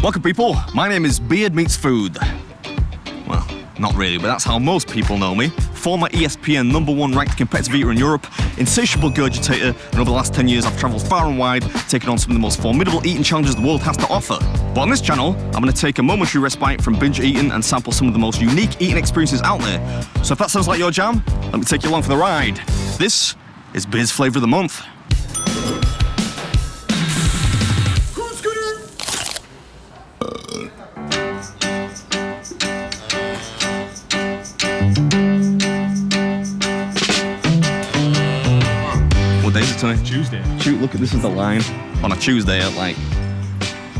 Welcome people, my name is Beard Meets Food. Well, not really, but that's how most people know me. Former ESPN #1 ranked competitive eater in Europe, insatiable gurgitator, and over the last 10 years I've travelled far and wide, taking on some of the most formidable eating challenges the world has to offer. But on this channel, I'm going to take a momentary respite from binge eating and sample some of the most unique eating experiences out there. So if that sounds like your jam, let me take you along for the ride. This is Beard's Flavour of the Month. Tuesday. Shoot, look at this is the line on a Tuesday at like,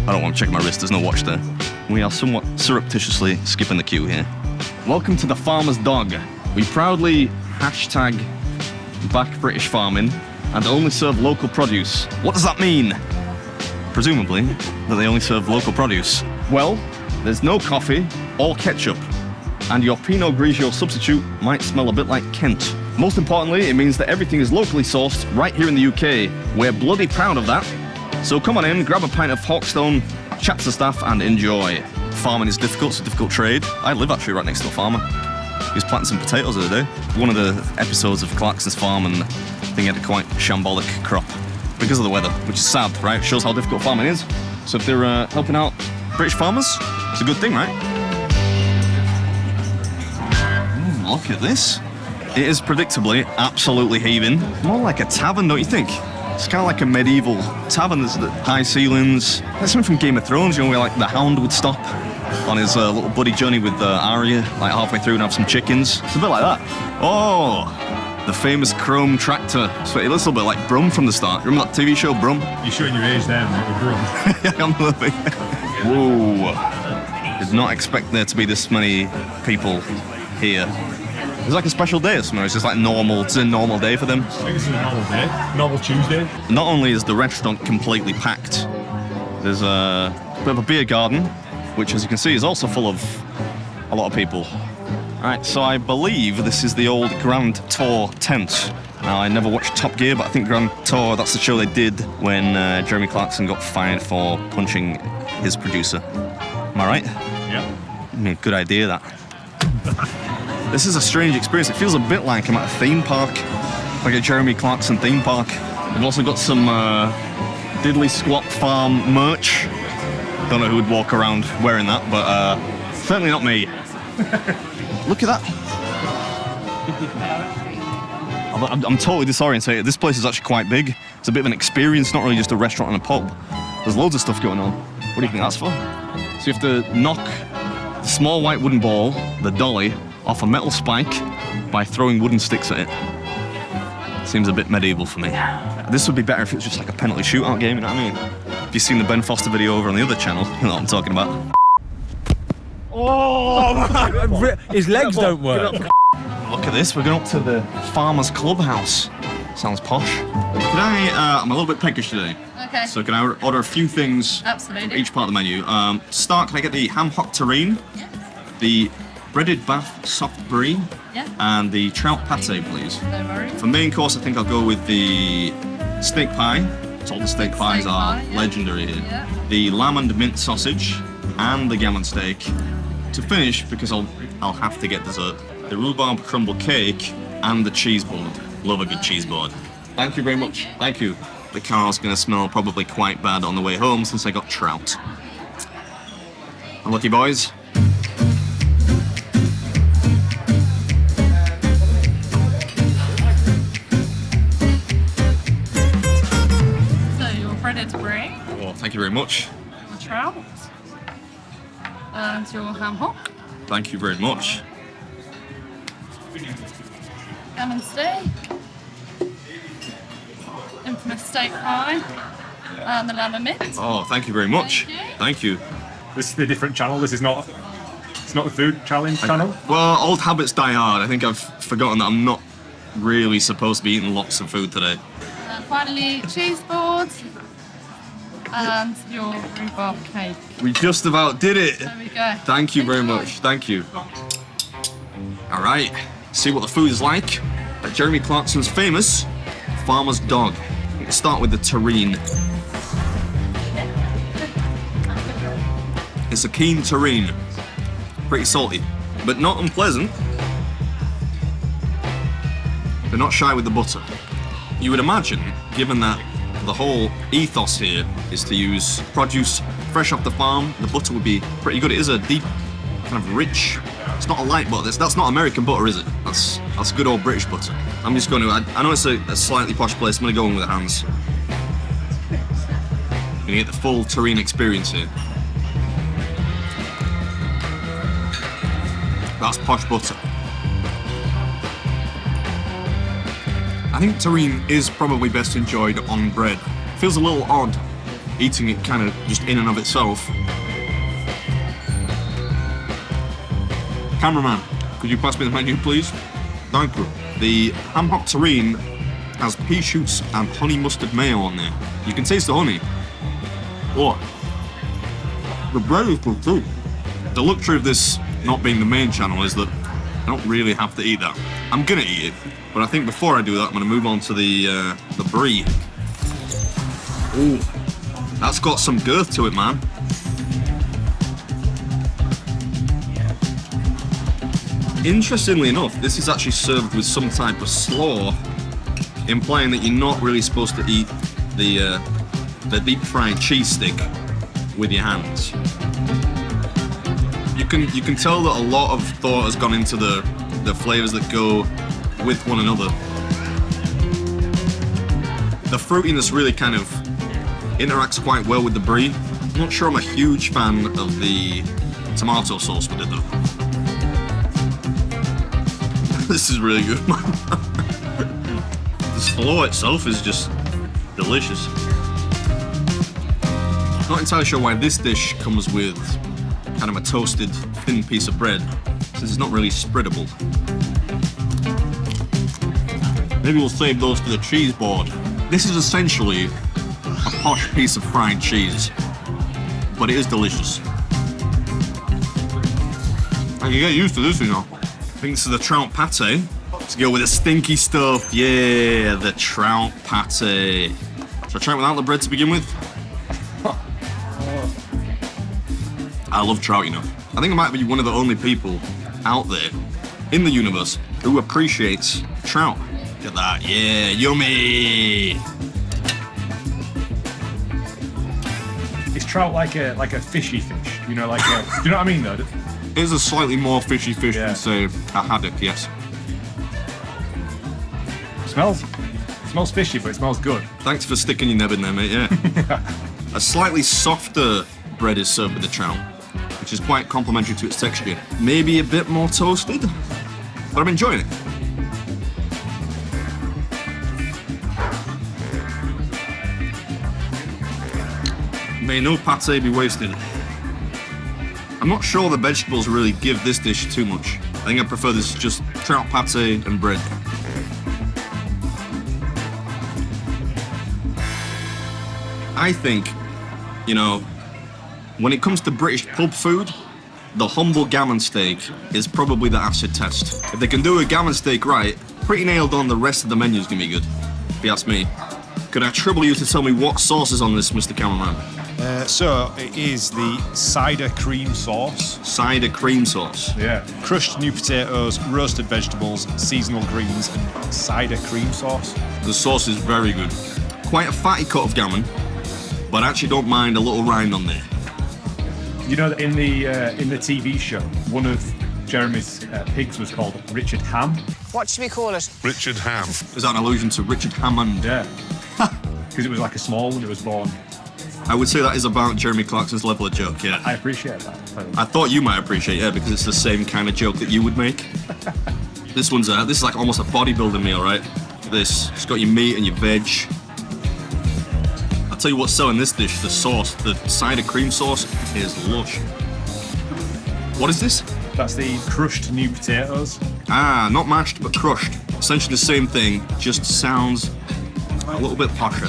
I don't want to check my wrist, there's no watch there. We are somewhat surreptitiously skipping the queue here. Welcome to the Farmer's Dog. We proudly hashtag back British farming and only serve local produce. What does that mean? Presumably that they only serve local produce. Well, there's no coffee or ketchup, and your Pinot Grigio substitute might smell a bit like Kent. Most importantly, it means that everything is locally sourced right here in the UK. We're bloody proud of that. So come on in, grab a pint of Hawkstone, chat to the staff and enjoy. Farming is difficult, it's a difficult trade. I live actually right next to a farmer. He was planting some potatoes the other day. One of the episodes of Clarkson'S farm, and I think he had a quite shambolic crop because of the weather, which is sad, right? It shows how difficult farming is. So if they're helping out British farmers, it's a good thing, right? Look at this. It is predictably absolutely heaving. More like a tavern, don't you think? It's kind of like a medieval tavern. There's the high ceilings. That's something from Game of Thrones, you know, where like the Hound would stop on his little buddy journey with Arya, like halfway through, and have some chickens. It's a bit like that. Oh, the famous chrome tractor. So it looks a little bit like Brum from the start. Remember that TV show, Brum? You're showing your age there, mate, with Brum. Yeah, I'm loving it. Whoa. Did not expect there to be this many people here. It's like a special day or something. It's just like normal. It's a normal day for them. I think this is a normal day. Normal Tuesday. Not only is the restaurant completely packed, there's a bit of a beer garden, which, as you can see, is also full of a lot of people. All right, so I believe this is the old Grand Tour tent. Now, I never watched Top Gear, but I think Grand Tour, that's the show they did when Jeremy Clarkson got fired for punching his producer. Am I right? Yeah. I mean, good idea, that. This is a strange experience. It feels a bit like I'm at a theme park, like a Jeremy Clarkson theme park. We've also got some diddly squat farm merch. Don't know who would walk around wearing that, but certainly not me. Look at that. I'm totally disorientated. This place is actually quite big. It's a bit of an experience, not really just a restaurant and a pub. There's loads of stuff going on. What do you think that's for? So you have to knock the small white wooden ball, the dolly, off a metal spike by throwing wooden sticks at it. Seems a bit medieval for me. This would be better if it was just like a penalty shootout game, you know what I mean? If you've seen the Ben Foster video over on the other channel, you know what I'm talking about. Oh! His legs don't work. Look at this, we're going up to the Farmer's Clubhouse. Sounds posh. Can I'm a little bit peckish today. Okay. So can I order a few things Absolutely. from each part of the menu? To start, can I get the ham hock terrine? Yeah. The breaded Bath soft brie, Yeah. and the trout pate, please. No worries. For main course, I think I'll go with the steak pie. All the steak pies are pie, yeah. legendary here. Yeah. The lamb and mint sausage, and the gammon steak. To finish, because I'll have to get dessert, the rhubarb crumble cake and the cheese board. Love a good cheese board. Thank you very much. Thank you. The car's gonna smell probably quite bad on the way home since I got trout. Unlucky boys. Breaded brie, Oh, thank you very much. the trout, and your ham hock, Thank you very much. gammon steak, infamous steak pie, and the lamb and mint. Oh, thank you very much. Thank you. Thank you. This is the different channel. It's not the food challenge channel. Well, old habits die hard. I think I've forgotten that I'm not really supposed to be eating lots of food today. And finally, cheese board, and your rhubarb cake. We just about did it. There we go. Thank you very Enjoy. much. Thank you. All right. See what the food is like at Jeremy Clarkson's famous Farmer's Dog. Let's start with the terrine. It's a keen terrine. Pretty salty, but not unpleasant. They're not shy with the butter. You would imagine, given that the whole ethos here is to use produce fresh off the farm, the butter would be pretty good. It is a deep, kind of rich, it's not a light butter. That's not American butter, is it? That's good old British butter. I'm just going to, I know it's a slightly posh place, I'm going to go in with the hands. Going to get the full terrine experience here. That's posh butter. I think terrine is probably best enjoyed on bread. Feels a little odd eating it kind of just in and of itself. Cameraman, could you pass me the menu, please? Thank you. The ham hock terrine has pea shoots and honey mustard mayo on there. You can taste the honey. Oh, the bread is good too. The luxury of this not being the main channel is that I don't really have to eat that. I'm gonna eat it, but I think before I do that, I'm gonna move on to the brie. Ooh, that's got some girth to it, man. Interestingly enough, this is actually served with some type of slaw, implying that you're not really supposed to eat the deep fried cheese stick with your hands. You can tell that a lot of thought has gone into the flavors that go with one another. The fruitiness really kind of interacts quite well with the brie. I'm not sure I'm a huge fan of the tomato sauce with it though. This is really good, man. The slaw itself is just delicious. Not entirely sure why this dish comes with kind of a toasted thin piece of bread, since it's not really spreadable. Maybe we'll save those for the cheese board. This is essentially a posh piece of fried cheese, but it is delicious. I can get used to this, you know. I think this is the trout pate. Let's go with the stinky stuff. Yeah, the trout pate. Should I try it without the bread to begin with? I love trout, you know. I think I might be one of the only people out there in the universe who appreciates trout. Look at that, yeah, yummy! Is trout like a fishy fish? You know, like a, do you know what I mean though? It is a slightly more fishy fish than, say, a haddock, yes. Smells fishy, but it smells good. Thanks for sticking your neb in there, mate, yeah. A slightly softer bread is served with the trout, which is quite complementary to its texture. Maybe a bit more toasted, but I'm enjoying it. May no pate be wasted. I'm not sure the vegetables really give this dish too much. I think I prefer this just trout pate and bread. I think, you know, when it comes to British pub food, the humble gammon steak is probably the acid test. If they can do a gammon steak right, pretty nailed on, the rest of the menu's gonna be good, if you ask me. Could I trouble you to tell me what sauce is on this, Mr. Cameraman? So it is the cider cream sauce. Cider cream sauce. Yeah. Crushed new potatoes, roasted vegetables, seasonal greens, and cider cream sauce. The sauce is very good. Quite a fatty cut of gammon, but I actually don't mind a little rind on there. You know that in the TV show, one of Jeremy's pigs was called Richard Ham. What should we call it? Richard Ham. Is that an allusion to Richard Hammond? Yeah. Because it was like a small one, it was born. I would say that is about Jeremy Clarkson's level of joke, yeah. I appreciate that. I thought you might appreciate it, yeah, because it's the same kind of joke that you would make. This is like almost a bodybuilding meal, right? This, it's got your meat and your veg. I'll tell you what's selling this dish, the sauce, the cider cream sauce is lush. What is this? That's the crushed new potatoes. Ah, not mashed, but crushed. Essentially the same thing, just sounds a little bit posher.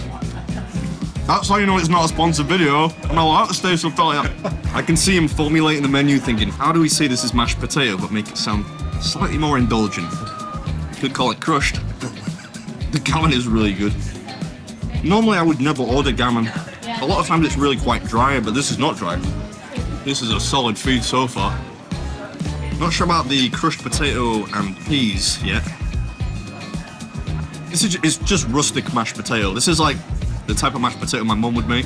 That's how you know it's not a sponsored video. I'm allowed to stay so tight. I can see him formulating the menu thinking, how do we say this is mashed potato but make it sound slightly more indulgent? Could call it crushed. The gammon is really good. Normally I would never order gammon. A lot of times it's really quite dry, but this is not dry. This is a solid feed so far. Not sure about the crushed potato and peas yet. This is it's just rustic mashed potato. This is like the type of mashed potato my mum would make,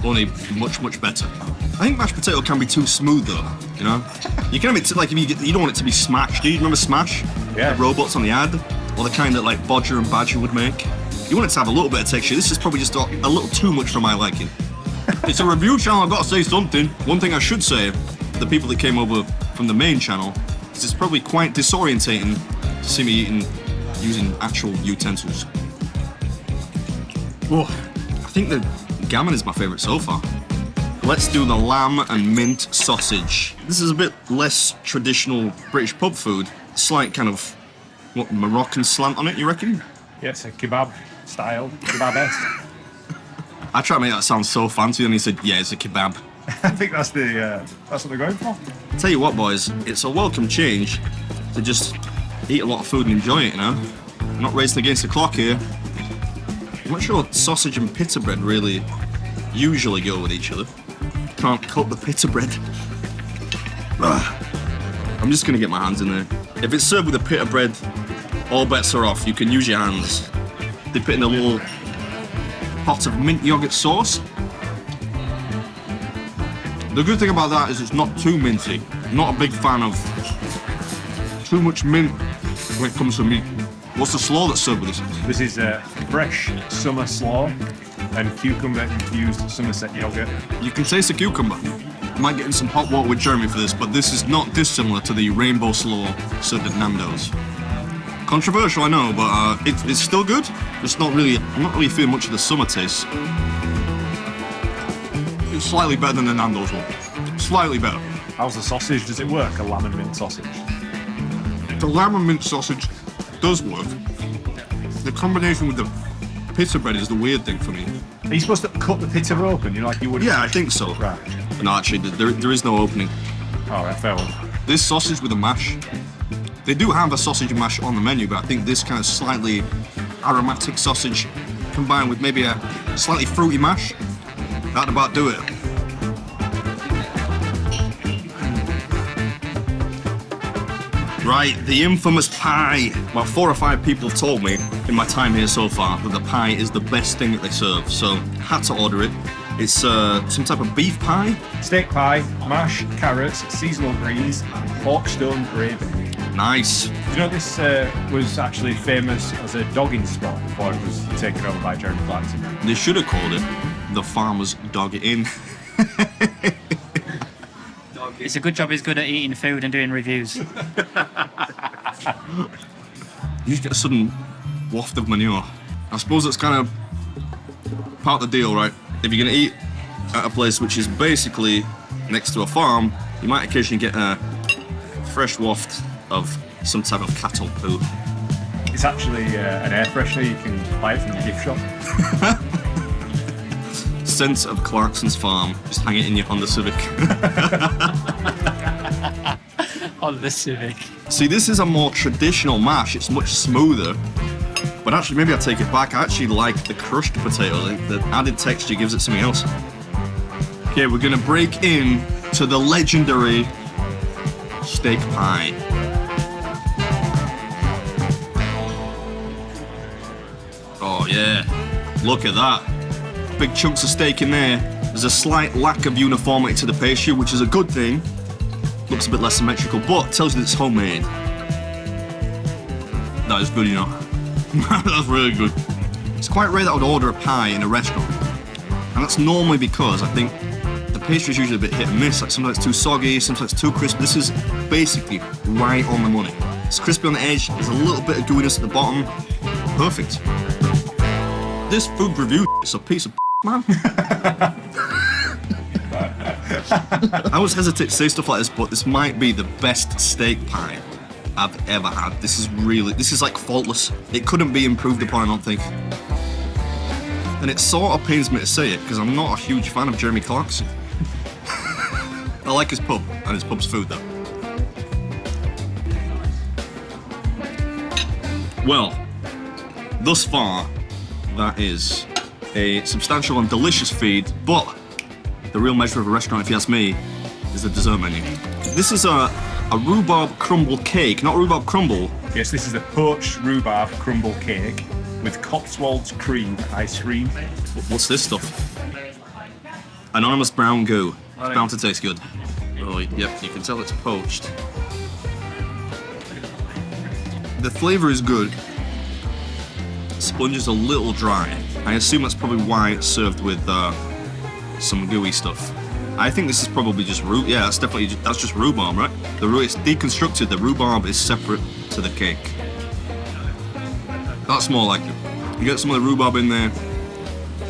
only much, much better. I think mashed potato can be too smooth though, you know? You can have it like, if you don't want it to be smashed. Do you remember Smash? Yeah. The robots on the ad? Or the kind that like Bodger and Badger would make? You want it to have a little bit of texture. This is probably just a little too much for my liking. It's a review channel, I've got to say something. One thing I should say, the people that came over from the main channel, is it's probably quite disorientating to see me eating using actual utensils. Oh, I think the gammon is my favourite so far. Let's do the lamb and mint sausage. This is a bit less traditional British pub food. Slight kind of, what, Moroccan slant on it, you reckon? Yeah, it's a kebab style, kebab-esque. I tried to make that sound so fancy and he said, yeah, it's a kebab. I think that's what they're going for. Tell you what, boys, it's a welcome change to just eat a lot of food and enjoy it, you know? I'm not racing against the clock here. I'm not sure sausage and pita bread really usually go with each other. Can't cut the pita bread. Ugh. I'm just gonna get my hands in there. If it's served with a pita bread, all bets are off. You can use your hands. Dip it in a little pot of mint yogurt sauce. The good thing about that is it's not too minty. I'm not a big fan of too much mint when it comes to meat. What's the slaw that's served with this? This is fresh summer slaw and cucumber infused Somerset yogurt. You can taste the cucumber. I might get in some hot water with Jeremy for this, but this is not dissimilar to the rainbow slaw served at Nando's. Controversial, I know, but it's still good. It's not really. I'm not really feeling much of the summer taste. It's slightly better than the Nando's one. Slightly better. How's the sausage? Does it work? A lamb and mint sausage? The lamb and mint sausage does work. The combination with the pita bread is the weird thing for me. Are you supposed to cut the pita open? You know, like you would? Yeah, I think so. Right. But no, actually, there is no opening. All right, fair one. This sausage with a mash, they do have a sausage and mash on the menu, but I think this kind of slightly aromatic sausage combined with maybe a slightly fruity mash, that'd about do it. Right, the infamous pie. About 4 or 5 people have told me in my time here so far that the pie is the best thing that they serve, so had to order it. It's some type of beef pie. Steak pie, mash, carrots, seasonal greens, pork stone gravy. Nice. You know, this was actually famous as a dogging spot before it was taken over by Jeremy Clarkson. They should have called it the Farmer's Dog Inn. It's a good job he's good at eating food and doing reviews. You just get a sudden waft of manure. I suppose that's kind of part of the deal, right? If you're going to eat at a place which is basically next to a farm, you might occasionally get a fresh waft of some type of cattle poo. It's actually an air freshener. You can buy it from the gift shop. Scent of Clarkson'S farm. Just hang it in your Honda Civic. On the Civic. See, this is a more traditional mash. It's much smoother. But actually, maybe I take it back. I actually like the crushed potato. The added texture gives it something else. Okay, we're gonna break in to the legendary steak pie. Oh yeah, look at that. Big chunks of steak in there. There's a slight lack of uniformity to the pastry, which is a good thing. Looks a bit less symmetrical, but tells you that it's homemade. That is good, you know. That's really good. It's quite rare that I would order a pie in a restaurant. And that's normally because I think the pastry is usually a bit hit and miss. Like sometimes it's too soggy, sometimes it's too crisp. This is basically right on the money. It's crispy on the edge, there's a little bit of gooiness at the bottom. Perfect. This food review is a piece of man. I always hesitate to say stuff like this, but this might be the best steak pie I've ever had. This is like faultless. It couldn't be improved upon, I don't think. And it sort of pains me to say it, because I'm not a huge fan of Jeremy Clarkson. I like his pub, and his pub's food though. Well, thus far, that is a substantial and delicious feed, but the real measure of a restaurant, if you ask me, is the dessert menu. This is a rhubarb crumble cake, not rhubarb crumble. Yes, this is a poached rhubarb crumble cake with Cotswolds cream ice cream. What's this stuff? Anonymous brown goo. It's bound to taste good. Oh, yep, you can tell it's poached. The flavour is good. Sponge is a little dry. I assume that's probably why it's served with some gooey stuff. I think this is probably just yeah, that's just rhubarb, right? It's deconstructed. The rhubarb is separate to the cake. That's more like it. You get some of the rhubarb in there.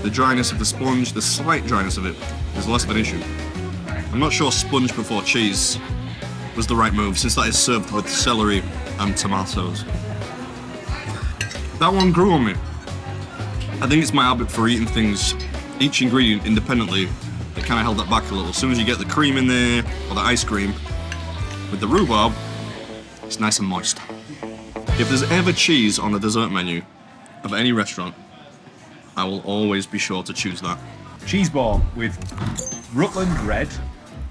The dryness of the sponge, the slight dryness of it, is less of an issue. I'm not sure sponge before cheese was the right move, since that is served with celery and tomatoes. That one grew on me. I think it's my habit for eating things, each ingredient independently, that kind of held that back a little. As soon as you get the cream in there, or the ice cream, with the rhubarb, it's nice and moist. If there's ever cheese on the dessert menu of any restaurant, I will always be sure to choose that. Cheese ball with Rutland red,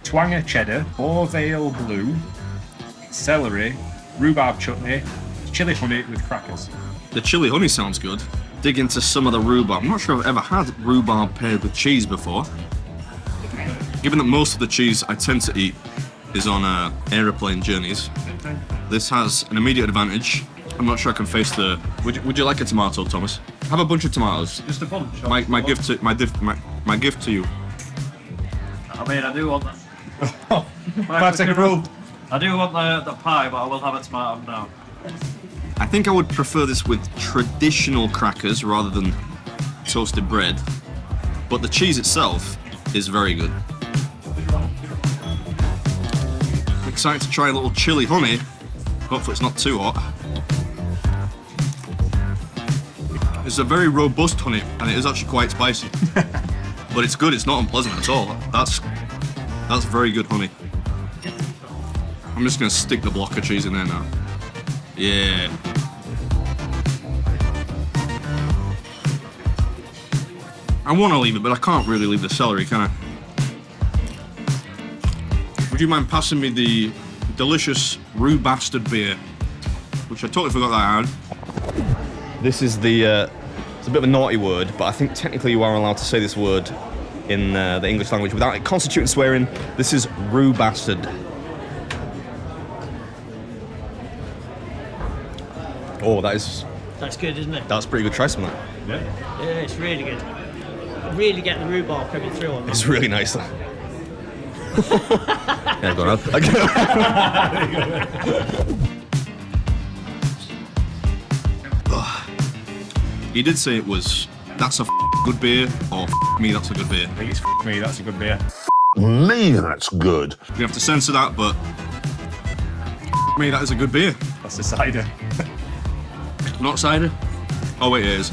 Twanger cheddar, Bourvale blue, celery, rhubarb chutney, chili honey with crackers. The chili honey sounds good. Dig into some of the rhubarb. I'm not sure I've ever had rhubarb paired with cheese before. Given that most of the cheese I tend to eat is on aeroplane journeys, this has an immediate advantage. I'm not sure I can face the... Would you like a tomato, Thomas? Have a bunch of tomatoes. Just a bunch. My gift to you. I mean, I do want that. 5-second rule. I do want the pie, but I will have a tomato now. I think I would prefer this with traditional crackers rather than toasted bread, but the cheese itself is very good. I'm excited to try a little chili honey. Hopefully it's not too hot. It's a very robust honey, and it is actually quite spicy. But it's good, it's not unpleasant at all. That's very good honey. I'm just gonna stick the block of cheese in there now. Yeah. I want to leave it, but I can't really leave the celery, can I? Would you mind passing me the delicious Rue Bastard beer, which I totally forgot that I had. This is the, it's a bit of a naughty word, but I think technically you are allowed to say this word in the English language without it constituting swearing. This is Rue Bastard. Oh, That's good, isn't it? That's pretty good. Try some of that. Yeah. Yeah, it's really good. Really get the rhubarb coming through on that. It's really nice. Yeah, go on. He did say it was, that's a good beer, or me, that's a good beer. I think it's me, that's a good beer. Me, that's good. We have to censor that, but me, that is a good beer. That's the cider. Not cider? Oh wait, it is.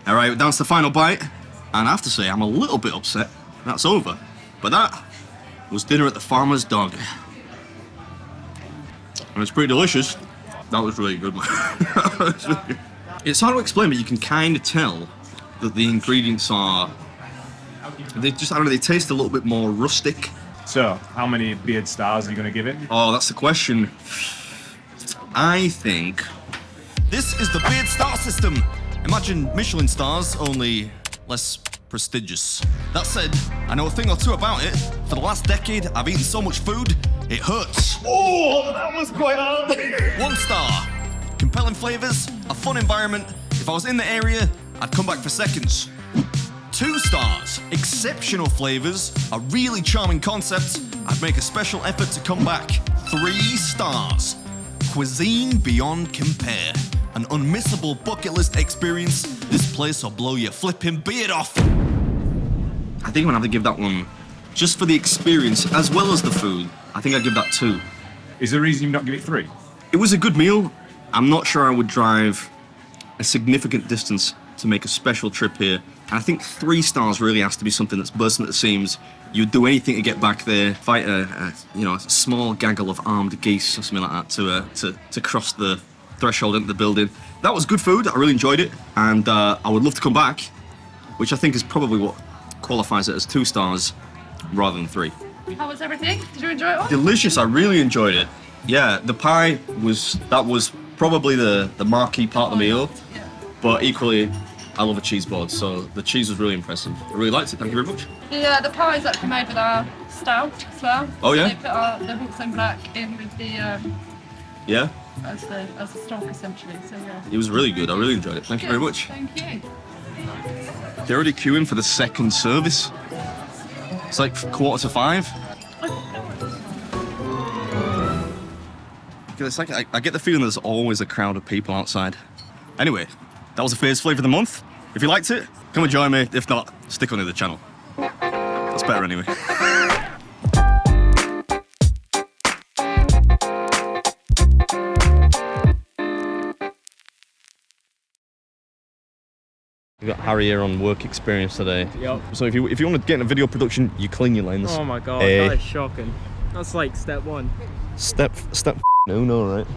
All right, down to the final bite, and I have to say I'm a little bit upset that's over. But that was dinner at the Farmer's Dog, and it's pretty delicious. That was really good. It's hard to explain, but you can kind of tell that the ingredients are. They just, I don't know, they taste a little bit more rustic. So, how many beard stars are you going to give it? Oh, that's the question. I think this is the beard star system. Imagine Michelin stars, only less prestigious. That said, I know a thing or two about it. For the last decade, I've eaten so much food, it hurts. Oh, that was quite hard. 1 star. Compelling flavors, a fun environment. If I was in the area, I'd come back for seconds. 2 stars. Exceptional flavors, a really charming concept. I'd make a special effort to come back. 3 stars. Cuisine beyond compare. An unmissable bucket list experience. This place will blow your flipping beard off. I think I'm gonna have to give that one, just for the experience as well as the food, I think I'd give that 2. Is there a reason you not give it 3? It was a good meal. I'm not sure I would drive a significant distance to make a special trip here. And I think 3 stars really has to be something that's bursting at the seams. You'd do anything to get back there, fight a small gaggle of armed geese or something like that to cross the threshold into the building. That was good food. I really enjoyed it, and I would love to come back, which I think is probably what qualifies it as 2 stars rather than 3. How was everything? Did you enjoy it all? Delicious. I really enjoyed it. Yeah, the pie was probably the marquee part of the meal, Yeah. but equally, I love a cheese board, so the cheese was really impressive. I really liked it. Thank you very much. The pie is actually made with our stout as well. Oh, yeah? They put the hooks and black in with the Yeah, as the stock essentially. So yeah. it was really good. I really enjoyed it. Thank you very much. Thank you. They're already queuing for the second service. It's like 4:45. It's like I get the feeling there's always a crowd of people outside. Anyway, that was the first flavour of the month. If you liked it, come and join me. If not, stick on to the channel. That's better anyway. We got Harry here on work experience today. Yep. So if you want to get into video production, you clean your lens. Oh my god, that is shocking. That's like step 1. Step no, right?